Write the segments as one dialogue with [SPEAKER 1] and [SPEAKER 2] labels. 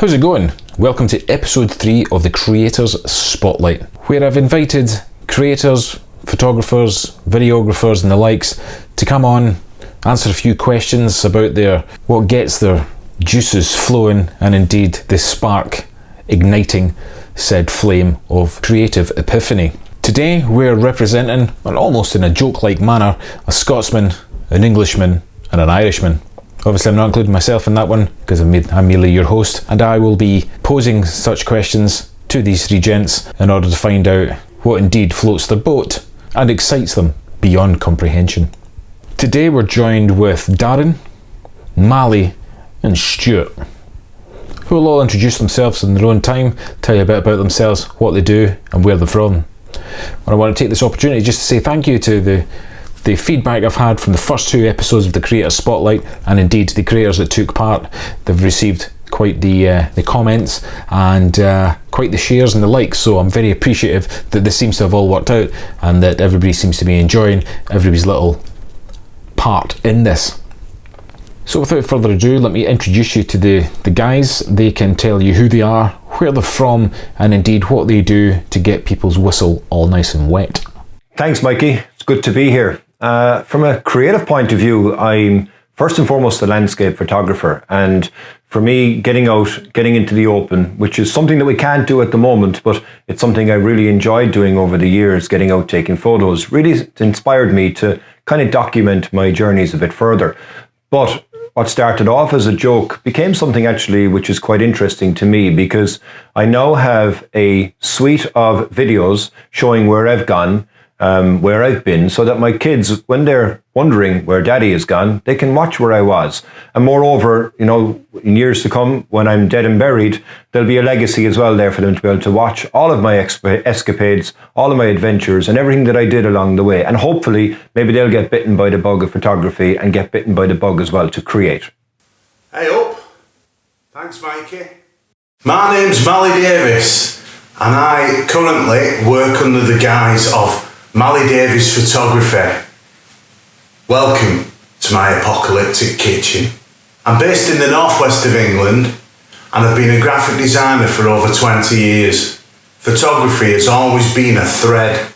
[SPEAKER 1] How's it going? Welcome to episode 3 of the Creators Spotlight, where I've invited creators, photographers, videographers and the likes to come on, answer a few questions about what gets their juices flowing and indeed the spark igniting said flame of creative epiphany. Today we're representing, well, almost in a joke-like manner, a Scotsman, an Englishman and an Irishman. Obviously I'm not including myself in that one because I'm merely your host, and I will be posing such questions to these three gents in order to find out what indeed floats their boat and excites them beyond comprehension. Today we're joined with Darren, Mally and Stuart, who will all introduce themselves in their own time, tell you a bit about themselves, what they do and where they're from. And I want to take this opportunity just to say thank you to the feedback I've had from the first 2 episodes of the Creator Spotlight, and indeed the creators that took part. They've received quite the comments and quite the shares and the likes, so I'm very appreciative that this seems to have all worked out and that everybody seems to be enjoying everybody's little part in this. So without further ado, let me introduce you to the guys. They can tell you who they are, where they're from, and indeed what they do to get people's whistle all nice and wet.
[SPEAKER 2] Thanks, Mikey. It's good to be here. From a creative point of view, I'm first and foremost a landscape photographer, and for me, getting into the open, which is something that we can't do at the moment, but it's something I really enjoyed doing over the years, getting out, taking photos, really inspired me to kind of document my journeys a bit further. But what started off as a joke became something actually which is quite interesting to me, because I now have a suite of videos showing where I've gone, where I've been, so that my kids, when they're wondering where daddy has gone, they can watch where I was. And moreover, you know, in years to come, when I'm dead and buried, there'll be a legacy as well there for them to be able to watch all of my escapades, all of my adventures and everything that I did along the way. And hopefully, maybe they'll get bitten by the bug of photography and get bitten by the bug as well to create.
[SPEAKER 3] Hey up. Thanks, Mikey. My name's Mally Davis, and I currently work under the guise of Mally Davis Photography. Welcome to my apocalyptic kitchen. I'm based in the northwest of England and I've been a graphic designer for over 20 years. Photography has always been a thread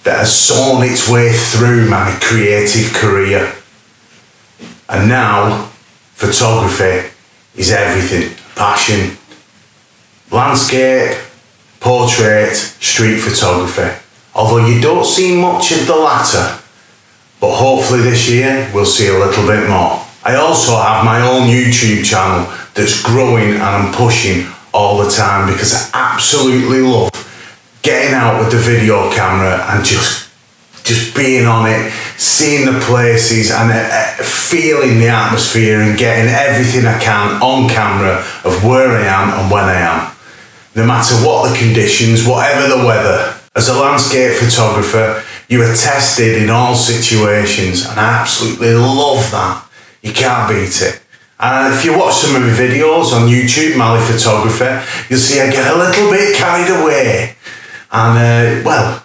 [SPEAKER 3] that has sawn its way through my creative career. And now, photography is everything. Passion, landscape, portrait, street photography. Although you don't see much of the latter, but hopefully this year we'll see a little bit more. I also have my own YouTube channel that's growing and I'm pushing all the time because I absolutely love getting out with the video camera and just being on it, seeing the places and feeling the atmosphere and getting everything I can on camera of where I am and when I am. No matter what the conditions, whatever the weather. As a landscape photographer, you are tested in all situations, and I absolutely love that. You can't beat it. And if you watch some of my videos on YouTube, Mally Photography, you'll see I get a little bit carried away. And, well,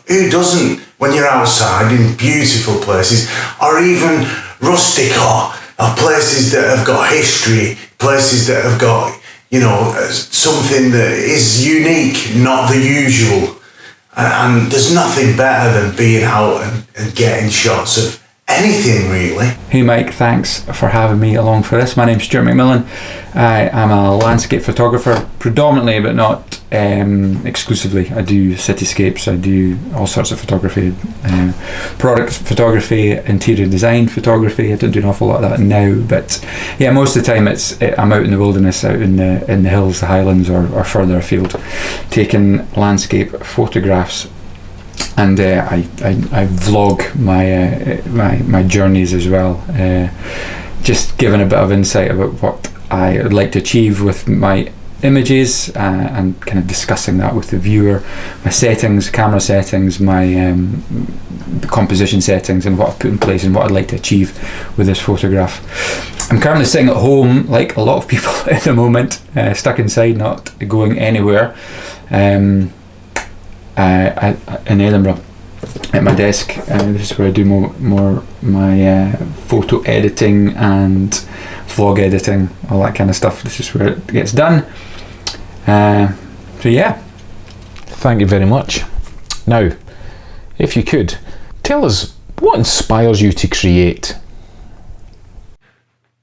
[SPEAKER 3] who doesn't when you're outside in beautiful places, or even rustic, or places that have got history, places that have got, you know, something that is unique, not the usual. And there's nothing better than being out and getting shots of anything, really.
[SPEAKER 4] Hey Mike, thanks for having me along for this. My name's Stuart McMillan. I am a landscape photographer, predominantly but not exclusively. I do cityscapes, I do all sorts of photography, product photography, interior design photography. I don't do an awful lot of that now, but yeah, most of the time I'm out in the wilderness, out in the hills, the highlands, or further afield, taking landscape photographs. And I vlog my journeys as well, just giving a bit of insight about what I would like to achieve with my images, and kind of discussing that with the viewer, my settings, camera settings, my composition settings, and what I've put in place and what I'd like to achieve with this photograph. I'm currently sitting at home, like a lot of people at the moment, stuck inside, not going anywhere. In Edinburgh, at my desk. This is where I do more my photo editing and vlog editing, all that kind of stuff. This is where it gets done. So yeah.
[SPEAKER 1] Thank you very much. Now, if you could, tell us what inspires you to create.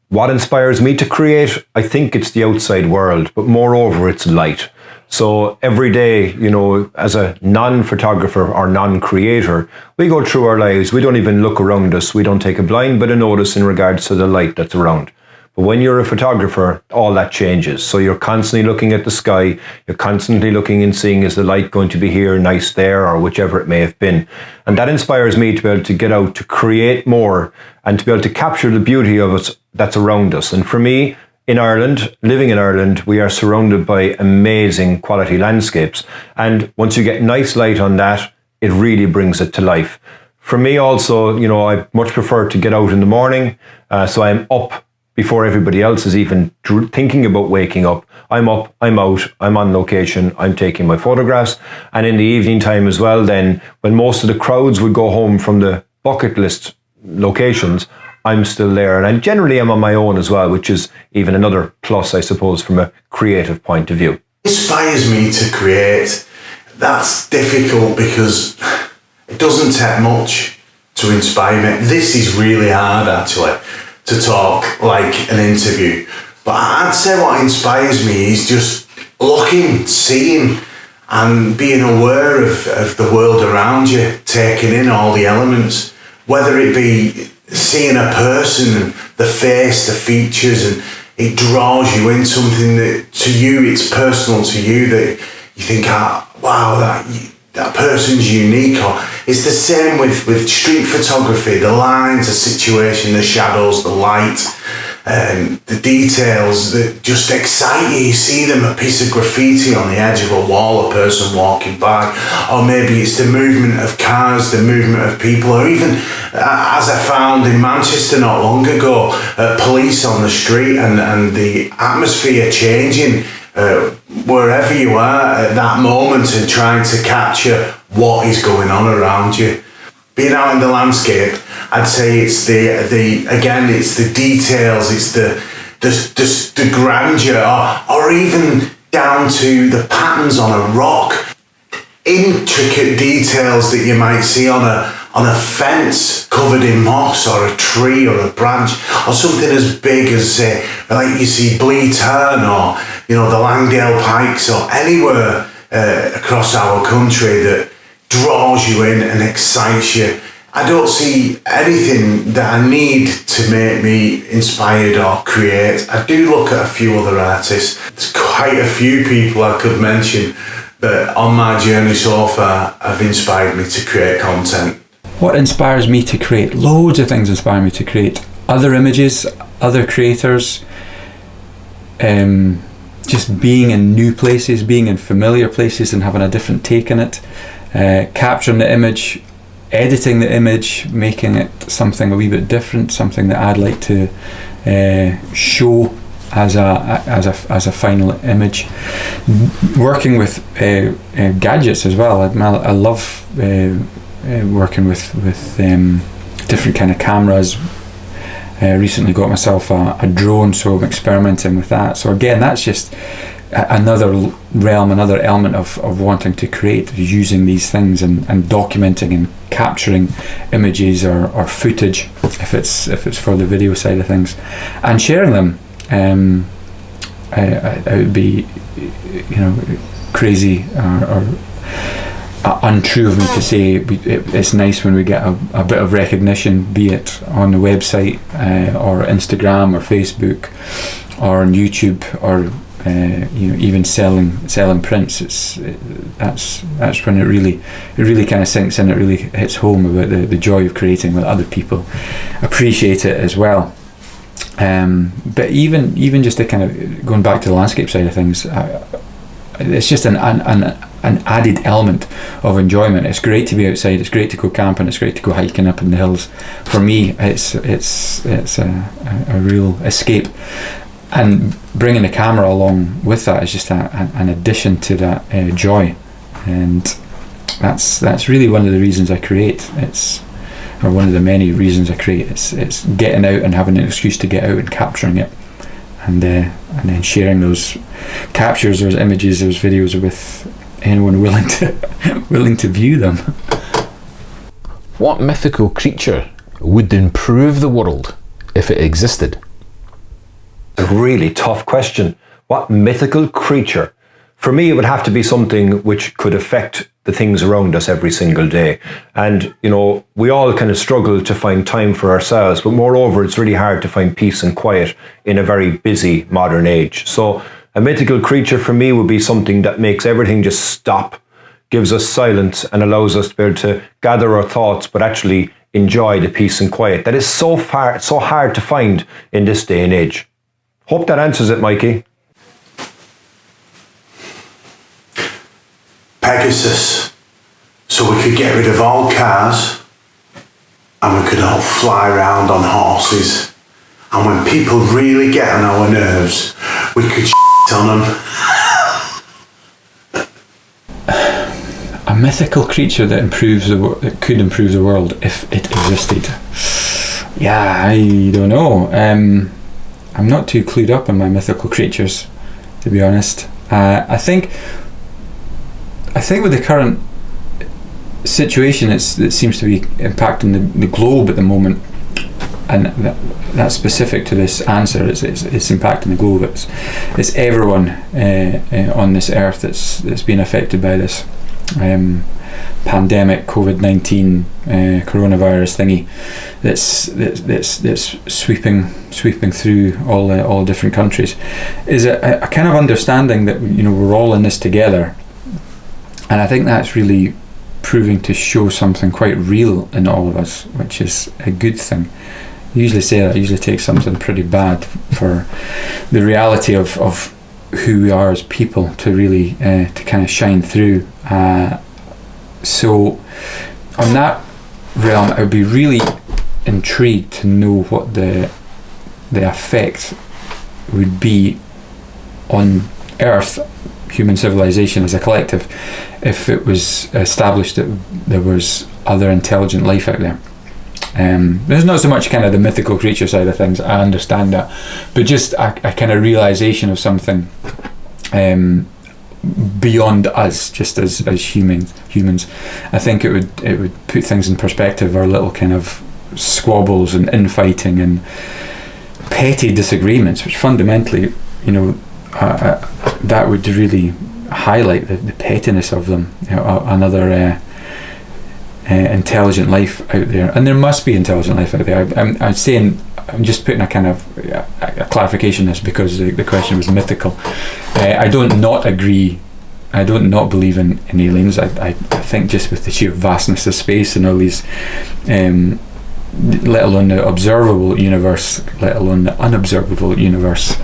[SPEAKER 2] What inspires me to create? I think it's the outside world, but moreover, it's light. So every day, you know, as a non-photographer or non-creator, we go through our lives. We don't even look around us. We don't take a blind bit of notice in regards to the light that's around. But when you're a photographer, all that changes. So you're constantly looking at the sky. You're constantly looking and seeing, is the light going to be here, nice there, or whichever it may have been. And that inspires me to be able to get out, to create more, and to be able to capture the beauty of it that's around us. And for me, in Ireland, living in Ireland, we are surrounded by amazing quality landscapes. And once you get nice light on that, it really brings it to life. For me also, you know, I much prefer to get out in the morning. So I'm up before everybody else is even thinking about waking up. I'm up, I'm out, I'm on location, I'm taking my photographs. And in the evening time as well, then when most of the crowds would go home from the bucket list locations, I'm still there. And generally I'm on my own as well, which is even another plus, I suppose, from a creative point of view.
[SPEAKER 3] Inspires me to create. That's difficult because it doesn't take much to inspire me. This is really hard, actually, to talk like an interview. But I'd say what inspires me is just looking, seeing, and being aware of the world around you, taking in all the elements, whether it be seeing a person, the face, the features, and it draws you in something that to you, it's personal to you, that you think, wow, that person's unique. Or it's the same with street photography, the lines, the situation, the shadows, the light, the details that just excite you. You see them, a piece of graffiti on the edge of a wall, a person walking by, or maybe it's the movement of cars, the movement of people, or even, as I found in Manchester not long ago, police on the street and the atmosphere changing wherever you are at that moment, and trying to capture what is going on around you. Being out in the landscape, I'd say it's it's the details, it's the grandeur, or even down to the patterns on a rock, intricate details that you might see on a fence covered in moss, or a tree, or a branch, or something as big as like you see Bleeturn, or you know, the Langdale Pikes, or anywhere across our country that draws you in and excites you. I don't see anything that I need to make me inspired or create. I do look at a few other artists. There's quite a few people I could mention that on my journey so far have inspired me to create content.
[SPEAKER 4] What inspires me to create? Loads of things inspire me to create. Other images, other creators, just being in new places, being in familiar places and having a different take on it, capturing the image, editing the image, making it something a wee bit different, something that I'd like to show as a final image. Working with gadgets as well. I love working with different kind of cameras. Recently got myself a drone, so I'm experimenting with that. So again, that's just another realm, another element of wanting to create, using these things and documenting and capturing images or footage if it's for the video side of things, and sharing them. It would be, you know, crazy or untrue of me to say it's nice when we get a bit of recognition, be it on the website or Instagram or Facebook or on YouTube, or you know, even selling prints. That's when it really kind of sinks in. It really hits home about the joy of creating, with other people appreciate it as well. But even just to kind of going back to the landscape side of things, it's just an added element of enjoyment. It's great to be outside. It's great to go camping. It's great to go hiking up in the hills. For me, it's a real escape. And bringing the camera along with that is just an addition to that joy, and that's really one of the reasons I create. It's or one of the many reasons I create. It's getting out and having an excuse to get out and capturing it, and then sharing those captures, those images, those videos with anyone willing to view them.
[SPEAKER 1] What mythical creature would improve the world if it existed?
[SPEAKER 2] A really tough question. What mythical creature? For me, it would have to be something which could affect the things around us every single day. And, you know, we all kind of struggle to find time for ourselves, but moreover, it's really hard to find peace and quiet in a very busy modern age. So a mythical creature for me would be something that makes everything just stop, gives us silence, and allows us to be able to gather our thoughts, but actually enjoy the peace and quiet that is so hard to find in this day and age. Hope that answers it, Mikey.
[SPEAKER 3] Pegasus, so we could get rid of all cars and we could all fly around on horses, and when people really get on our nerves we could shit on them.
[SPEAKER 4] A mythical creature that could improve the world if it existed. Yeah, I don't know. I'm not too clued up on my mythical creatures, to be honest. I think with the current situation, it seems to be impacting the globe at the moment, and that's specific to this answer. It's impacting the globe. It's everyone on this earth that's been affected by this pandemic, COVID-19, coronavirus thingy that's sweeping through all different countries. Is a kind of understanding that, you know, we're all in this together. And I think that's really proving to show something quite real in all of us, which is a good thing. I usually say that, I usually take something pretty bad for the reality of who we are as people to really to kind of shine through. So on that realm, I would be really intrigued to know what the effect would be on Earth, human civilization as a collective, if it was established that there was other intelligent life out there. There's not so much kind of the mythical creature side of things, I understand that, but just a kind of realization of something beyond us, just as humans. I think it would put things in perspective, our little kind of squabbles and infighting and petty disagreements, which fundamentally, you know, that would really highlight the pettiness of them. You know, another intelligent life out there, and there must be intelligent life out there. I'm saying, I'm just putting a kind of a clarification on this because the question was mythical. I don't not agree. I don't not believe in aliens. I think just with the sheer vastness of space and all these, let alone the observable universe, let alone the unobservable universe,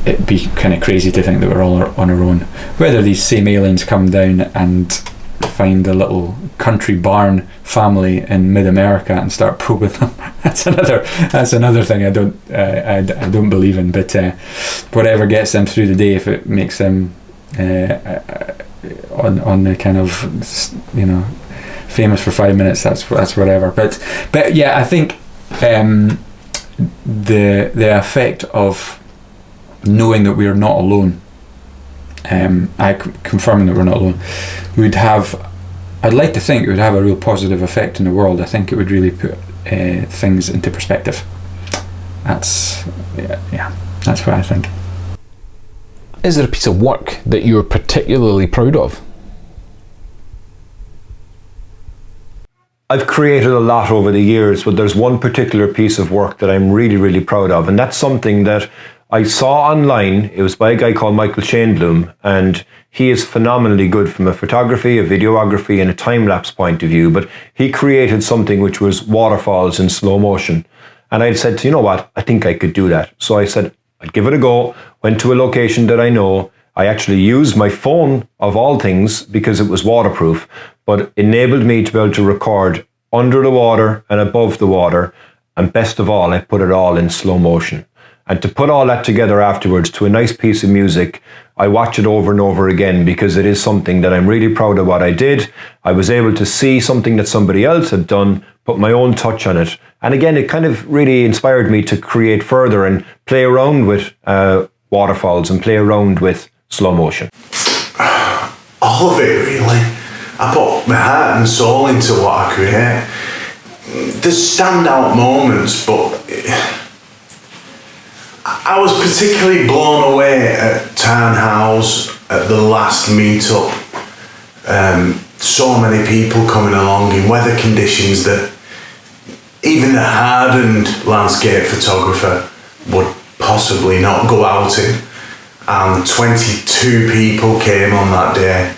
[SPEAKER 4] it'd be kind of crazy to think that we're all on our own. Whether these same aliens come down and find a little country barn family in mid-America and start probing them, that's another thing I don't believe in. But whatever gets them through the day, if it makes them on the kind of, you know, famous for 5 minutes, that's whatever. But yeah, I think the effect of knowing that we are not alone, confirming that we're not alone, I'd like to think it would have a real positive effect in the world. I think it would really put things into perspective. That's what I think.
[SPEAKER 1] Is there a piece of work that you're particularly proud of?
[SPEAKER 2] I've created a lot over the years, but there's one particular piece of work that I'm really, really proud of, and that's something that I saw online. It was by a guy called Michael Bloom, and he is phenomenally good from a photography, a videography, and a time-lapse point of view, but he created something which was waterfalls in slow motion. And I said, you know what, I think I could do that. So I said, I'd give it a go, went to a location that I know. I actually used my phone, of all things, because it was waterproof, but enabled me to be able to record under the water and above the water. And best of all, I put it all in slow motion. And to put all that together afterwards to a nice piece of music I watch it over and over again because it is something that I'm really proud of what I did. I was able to see something that somebody else had done, put my own touch on it. And again, it kind of really inspired me to create further and play around with waterfalls and play around with slow motion.
[SPEAKER 3] All of it, really. I put my heart and soul into what I create. There's standout moments, but I was particularly blown away at Town House at the last meetup. So many people coming along in weather conditions that even the hardened landscape photographer would possibly not go out in. And 22 people came on that day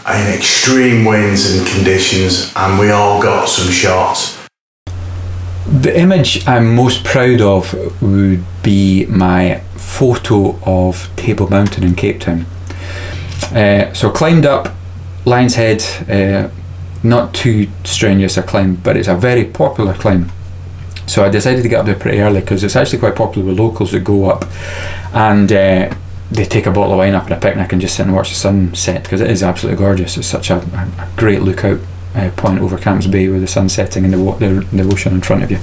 [SPEAKER 3] in extreme winds and conditions, and we all got some shots.
[SPEAKER 4] The image I'm most proud of would be my photo of Table Mountain in Cape Town. So I climbed up Lion's Head, not too strenuous a climb, but it's a very popular climb. So I decided to get up there pretty early because it's actually quite popular with locals that go up and they take a bottle of wine up and a picnic and just sit and watch the sunset, because it is absolutely gorgeous. It's such a great lookout point over Camps Bay with the sun setting and the ocean in front of you.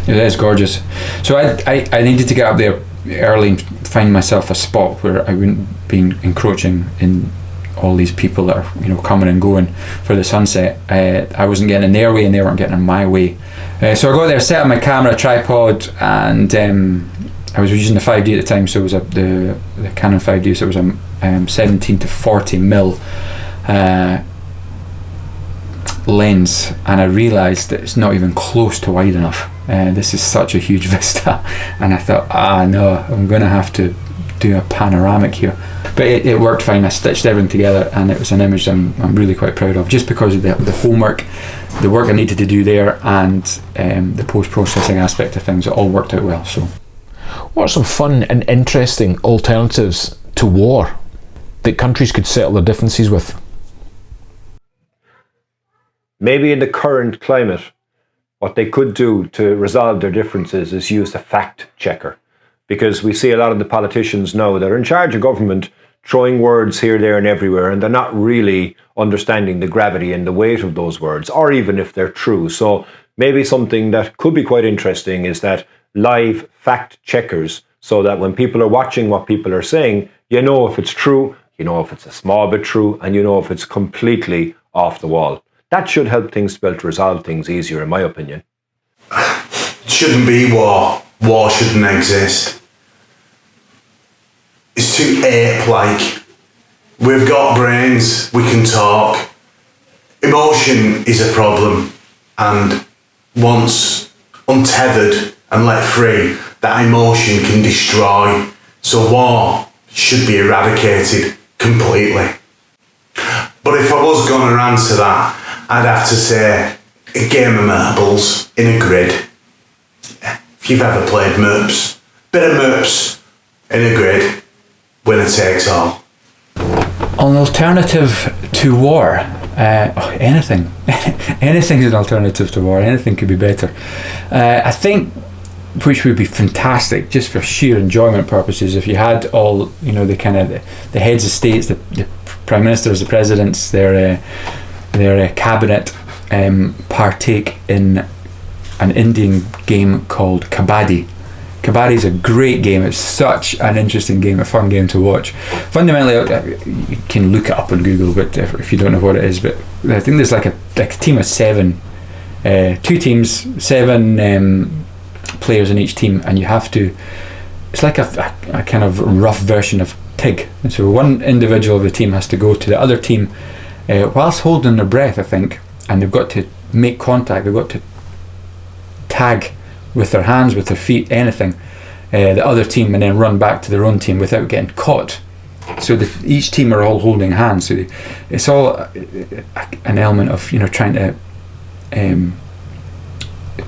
[SPEAKER 4] It is gorgeous. So I needed to get up there early and find myself a spot where I wouldn't be encroaching in all these people that are coming and going for the sunset. I wasn't getting in their way and they weren't getting in my way. So I got there, set up my camera, tripod, and I was using the 5D at the time, so it was the Canon 5D, so it was a 17 to 40 mil lens, and I realised that it's not even close to wide enough. This is such a huge vista, and I thought, no, I'm going to have to do a panoramic here. But it worked fine. I stitched everything together, and it was an image I'm really quite proud of, just because of the homework, the work I needed to do there, and the post-processing aspect of things. It all worked out well. So,
[SPEAKER 1] what are some fun and interesting alternatives to war that countries could settle their differences with?
[SPEAKER 2] Maybe in the current climate, what they could do to resolve their differences is use a fact checker. Because we see a lot of the politicians now that are in charge of government throwing words here, there and everywhere, and they're not really understanding the gravity and the weight of those words, or even if they're true. So maybe something that could be quite interesting is that live fact checkers, so that when people are watching what people are saying, you know if it's true, you know if it's a small bit true, and you know if it's completely off the wall. That should help things to be able to resolve things easier, in my opinion.
[SPEAKER 3] It shouldn't be war. War shouldn't exist. It's too ape-like. We've got brains, we can talk. Emotion is a problem, and once untethered and let free, that emotion can destroy. So war should be eradicated completely. But if I was going to answer that, I'd have to say a game of marbles in a grid. If you've ever played MERPS, bit of MERPS in a grid, winner takes all.
[SPEAKER 4] an alternative to war. Anything. Anything is an alternative to war. Anything could be better. I think, which would be fantastic just for sheer enjoyment purposes, if you had all, the kind of the heads of states, the prime ministers, the presidents, their cabinet partake in an Indian game called Kabaddi. Kabaddi is a great game. It's such an interesting game, a fun game to watch. Fundamentally, you can look it up on Google, but if you don't know what it is, but I think there's like a team of 7, 2 teams, 7 players in each team, and you have to, it's like a kind of rough version of TIG. And so one individual of the team has to go to the other team whilst holding their breath, I think, and they've got to make contact, they've got to tag with their hands, with their feet, anything, the other team, and then run back to their own team without getting caught. So each team are all holding hands. So it's all an element of trying to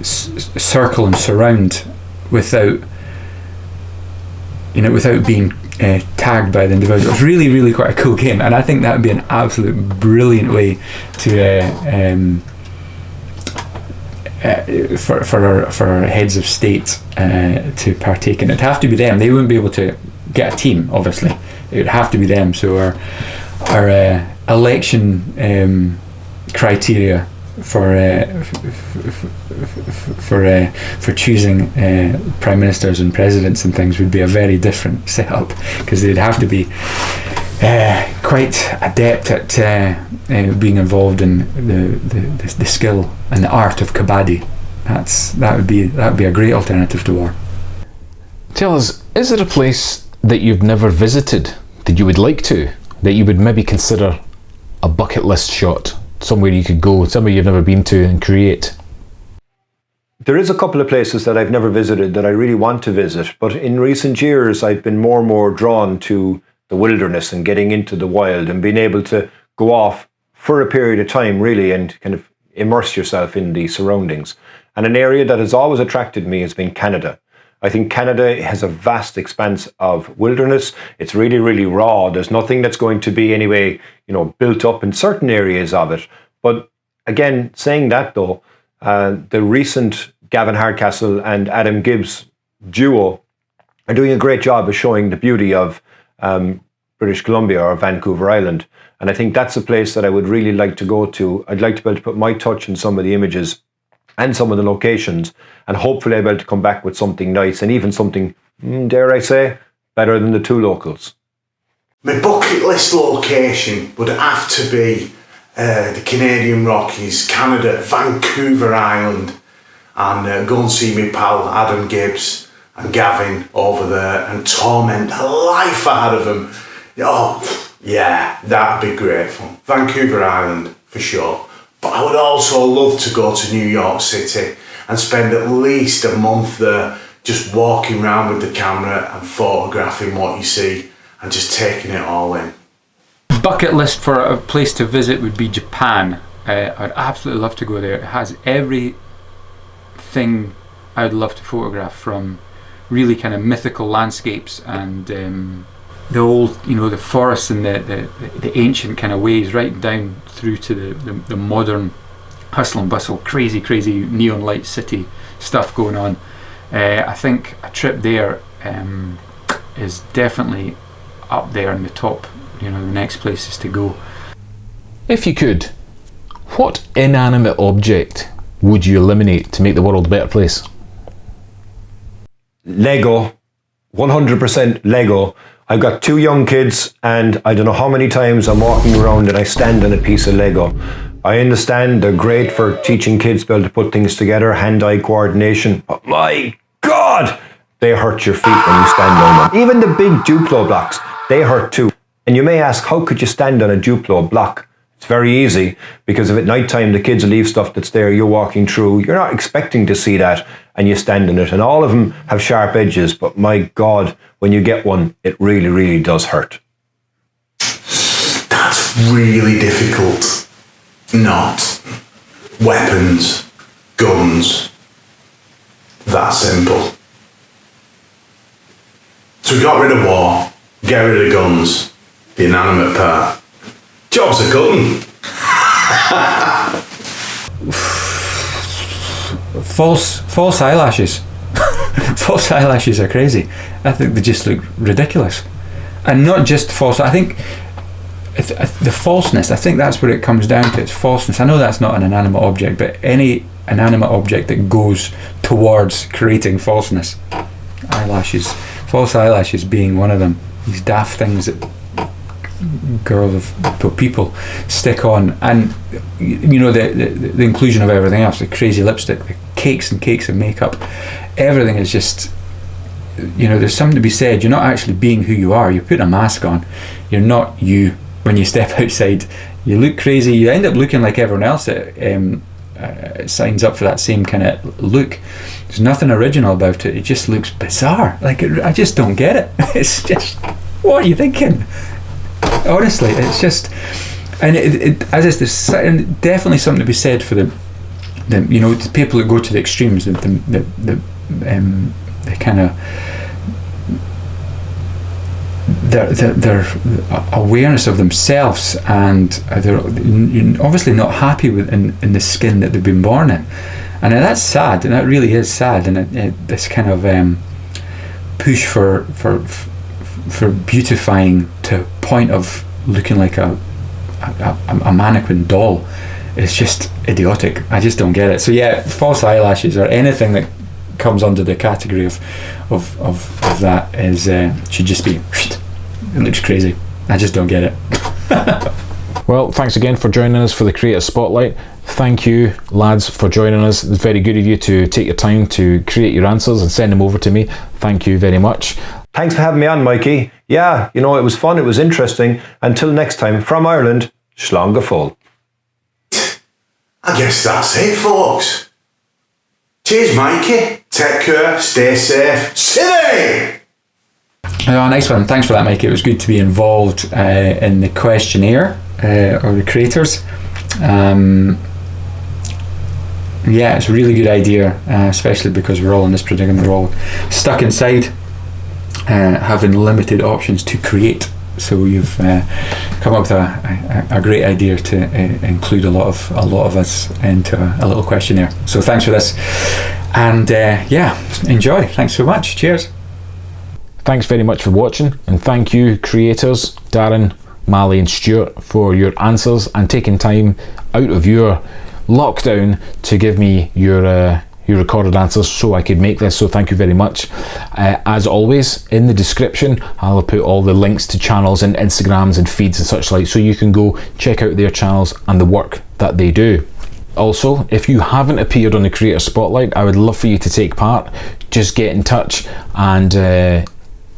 [SPEAKER 4] circle and surround without being tagged by the individual. It's really, really quite a cool game, and I think that would be an absolute brilliant way to for our heads of state to partake in. It'd have to be them. They wouldn't be able to get a team, obviously, it would have to be them. So our election criteria for choosing prime ministers and presidents and things would be a very different setup, because they'd have to be quite adept at being involved in the skill and the art of kabaddi. That would be a great alternative to war.
[SPEAKER 1] Tell us, is there a place that you've never visited that you would like to, that you would maybe consider a bucket list shot? Somewhere you could go, somewhere you've never been to and create?
[SPEAKER 2] There is a couple of places that I've never visited that I really want to visit, but in recent years I've been more and more drawn to the wilderness and getting into the wild and being able to go off for a period of time really and kind of immerse yourself in the surroundings. And an area that has always attracted me has been Canada. I think Canada has a vast expanse of wilderness. It's really, really raw. There's nothing that's going to be anyway, built up in certain areas of it. But again, saying that though, the recent Gavin Hardcastle and Adam Gibbs duo are doing a great job of showing the beauty of British Columbia or Vancouver Island. And I think that's a place that I would really like to go to. I'd like to be able to put my touch in some of the images and some of the locations, and hopefully I'll be able to come back with something nice and even something, dare I say, better than the two locals.
[SPEAKER 3] My bucket list location would have to be the Canadian Rockies, Canada, Vancouver Island, and go and see my pal Adam Gibbs and Gavin over there and torment the life out of them. Oh, yeah, that'd be great fun. Vancouver Island, for sure. But I would also love to go to New York City and spend at least a month there just walking around with the camera and photographing what you see and just taking it all in.
[SPEAKER 4] Bucket list for a place to visit would be Japan. I'd absolutely love to go there. It has everything I'd love to photograph, from really kind of mythical landscapes and the old, the forests and the ancient kind of ways, right down through to the modern hustle and bustle, crazy neon light city stuff going on. I think a trip there is definitely up there in the top, the next places to go.
[SPEAKER 1] If you could, what inanimate object would you eliminate to make the world a better place?
[SPEAKER 2] Lego, 100% Lego. I've got 2 young kids and I don't know how many times I'm walking around and I stand on a piece of Lego. I understand they're great for teaching kids to be able to put things together, hand-eye coordination, but my God, they hurt your feet when you stand on them. Even the big Duplo blocks, they hurt too. And you may ask, how could you stand on a Duplo block? It's very easy, because if at night time the kids leave stuff that's there, you're walking through, you're not expecting to see that, and you stand on it. And all of them have sharp edges, but my God, when you get one, it really, really does hurt.
[SPEAKER 3] That's really difficult. Not weapons, guns, that simple. So we got rid of war, get rid of guns, the inanimate part. Jobs are cutting.
[SPEAKER 4] False eyelashes. False eyelashes are crazy. I think they just look ridiculous. And not just false, I think the falseness, I think that's where it comes down to. It's falseness. I know that's not an inanimate object, but any inanimate object that goes towards creating falseness. Eyelashes. False eyelashes being one of them. These daft things that people stick on, and the inclusion of everything else, the crazy lipstick, the cakes and cakes of makeup, everything is just, there's something to be said. You're not actually being who you are. You're putting a mask on. You're not you when you step outside. You look crazy. You end up looking like everyone else that signs up for that same kind of look. There's nothing original about it. It just looks bizarre. I just don't get it. It's just, what are you thinking? Honestly, it's just, and there's definitely something to be said for the people that go to the extremes, the kind of their awareness of themselves, and they're obviously not happy with in the skin that they've been born in, and that's sad, and that really is sad, and this kind of push for beautifying to a point of looking like a mannequin doll is just idiotic. I just don't get it. So yeah, false eyelashes or anything that comes under the category of that is should just be, it looks crazy. I just don't get it.
[SPEAKER 1] Well, thanks again for joining us for the Creator Spotlight. Thank you, lads, for joining us. It's very good of you to take your time to create your answers and send them over to me. Thank you very much.
[SPEAKER 2] Thanks for having me on, Mikey. Yeah, it was fun, it was interesting. Until next time, from Ireland, Slán full.
[SPEAKER 3] I guess that's it, folks. Cheers, Mikey. Take care, stay safe. City!
[SPEAKER 4] Oh, nice one. Thanks for that, Mikey. It was good to be involved in the questionnaire or the creators. Yeah, it's a really good idea, especially because we're all in this predicament. We're all stuck inside, having limited options to create. So you've come up with a great idea to include a lot of us into a little questionnaire. So thanks for this, and yeah, enjoy. Thanks so much. Cheers.
[SPEAKER 1] Thanks very much for watching, and thank you, creators Darren, Mally and Stuart, for your answers and taking time out of your lockdown to give me your recorded answers so I could make this. So thank you very much. As always, in the description I'll put all the links to channels and Instagrams and feeds and such like, so you can go check out their channels and the work that they do. Also, if you haven't appeared on the Creator Spotlight, I would love for you to take part. Just get in touch and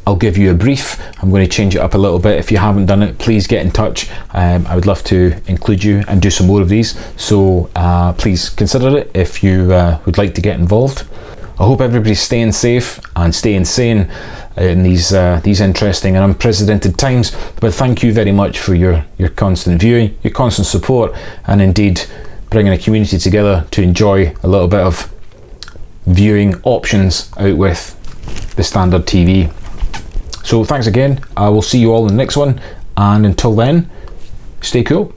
[SPEAKER 1] I'll give you a brief. I'm going to change it up a little bit. If you haven't done it, please get in touch. I would love to include you and do some more of these. So please consider it if you would like to get involved. I hope everybody's staying safe and staying sane in these interesting and unprecedented times. But thank you very much for your constant viewing, your constant support, and indeed bringing a community together to enjoy a little bit of viewing options out with the standard TV. So thanks again. I will see you all in the next one, and until then, stay cool.